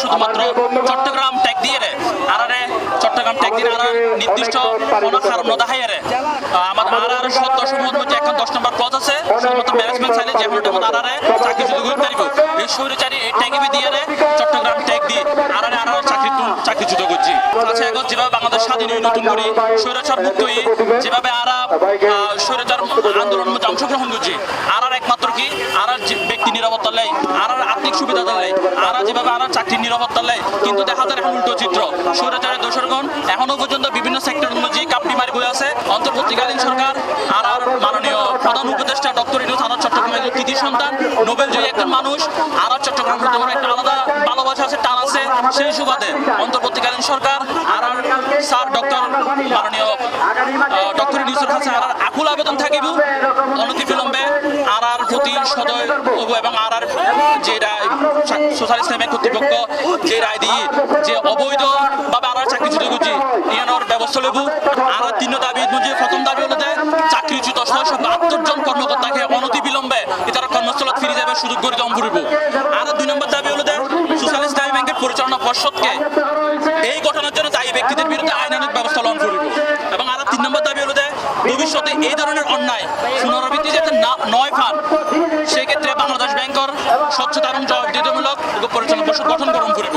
শুধুমাত্র চট্টগ্রাম ট্যাগ দিয়ে রে আরারে চট্টগ্রাম ট্যাগ দিয়ে আর নির্দিষ্ট কোনো কারণ দেখাই রে আমাদের আর 17 মধ্যে এখন 10 নম্বর পদ আছে শুধুমাত্র ম্যানেজমেন্ট চাইলে যে কোনো টাইম আরারে চাকরি শুরু করতে পারবো এই স্বৈরাচারী এই ট্যাগে দিয়ে রে চট্টগ্রাম ট্যাগ দিয়ে আরারে চাকরি যুদ্ধ করছি আচ্ছা এখন যেভাবে বাংলাদেশ স্বাধীন হয়ে নতুন করে স্বৈরাচার মুক্ত হয়ে যেভাবে স্বৈরাচার আন্দোলনের মধ্যে অংশগ্রহণ করছি আর একমাত্র কি আর ব্যক্তি নিরাপত্তা লাই আর আর্থিক সুবিধা লাই আর যেভাবে আর চাকরির নিরাপত্তা লাই কিন্তু দেখা যায় এখন উল্টো চিত্র স্বৈরাচারের দোসরগণ এখনো পর্যন্ত বিভিন্ন সেক্টর অনুযায়ী কাপড়ি মারি বয়ে আছে অন্তর্বর্তীকালীন সরকার আর মাননীয় প্রধান উপদেষ্টা ডক্টর ইউনূস আর চট্টগ্রামের কৃতি সন্তান নোবেল জয়ী একজন মানুষ আর চট্টগ্রাম প্রতি একটা আলাদা ভালোবাসা আছে টান আছে সেই সুবাদে অন্তর্বর্তীকালীন সরকার আর স্যার ডক্টর মাননীয় ডক্টর ইউনূসের কাছে আর আকুল আবেদন থাকিব অনতিবিলম্বে আর প্রতি সদয় এবং আর যে রায় সোশ্যাল ইসলামিক কর্তৃপক্ষ যে রায় দিয়ে যে অবৈধ ভাবে আর চাকরিচ্যুত করছি ইয়ানোর ব্যবস্থা লেবু আর 3 দাবি যে প্রথম দাবি হলো যে চাকরিচ্যুত 672 জন কর্মকর্তাকে অনতিবিলম্বে তারা কর্মস্থলত ফিরে যাবে সুযোগ করে দম ফুরিব আর 2 নম্বর দাবি হলো যে সোশ্যাল ইসলামী ব্যাংকের পরিচালনা পর্ষদকে এই ঘটনার জন্য দায়ী ব্যক্তিদের বিরুদ্ধে আইনানুগ ব্যবস্থা গ্রহণ করিব এবং আর 3 নম্বর দাবি হলো যে ভবিষ্যতে এই ধরনের অন্যায় পুনরাবৃত্তি যাতে নয় ফান সেক্ষেত্রে বাংলাদেশ ব্যাংকের স্বচ্ছতা এবং জবাবদিহিতামূলক পরিচালনা পর্ষদ গঠন করিব